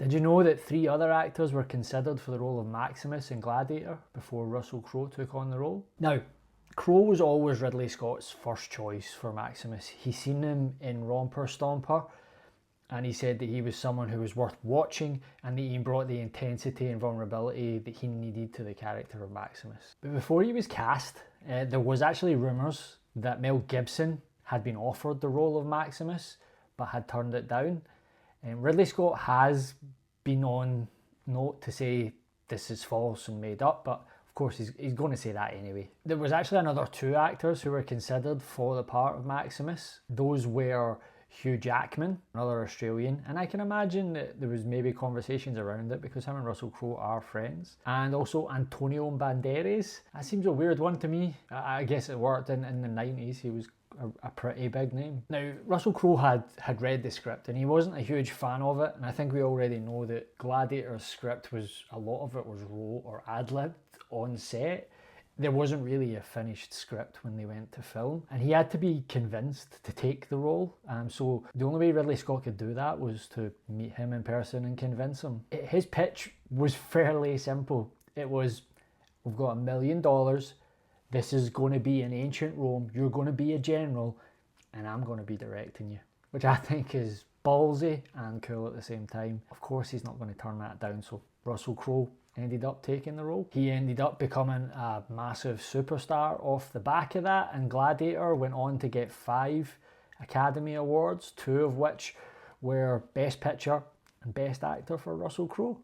Did you know that 3 other actors were considered for the role of Maximus in Gladiator before Russell Crowe took on the role? Now, Crowe was always Ridley Scott's first choice for Maximus. He seen him in Romper Stomper, and he said that he was someone who was worth watching and that he brought the intensity and vulnerability that he needed to the character of Maximus. But before he was cast, there was actually rumours that Mel Gibson had been offered the role of Maximus but had turned it down. And Ridley Scott has been on note to say this is false and made up, but of course he's going to say that anyway. There was actually another 2 actors who were considered for the part of Maximus. Those were Hugh Jackman, another Australian, and I can imagine that there was maybe conversations around it because him and Russell Crowe are friends. And also Antonio Banderas. That seems a weird one to me. I guess it worked in the 90s. He was a pretty big name. Now, Russell Crowe had read the script and he wasn't a huge fan of it, and I think we already know that Gladiator's script was, a lot of it was wrote or ad-libbed on set. There wasn't really a finished script when they went to film, and he had to be convinced to take the role. So the only way Ridley Scott could do that was to meet him in person and convince him. His pitch was fairly simple. It was, we've got $1 million, this is going to be in ancient Rome, you're going to be a general, and I'm going to be directing you. Which I think is ballsy and cool at the same time. Of course he's not going to turn that down, so Russell Crowe ended up taking the role. He ended up becoming a massive superstar off the back of that, and Gladiator went on to get 5 Academy Awards, 2 of which were Best Picture and Best Actor for Russell Crowe.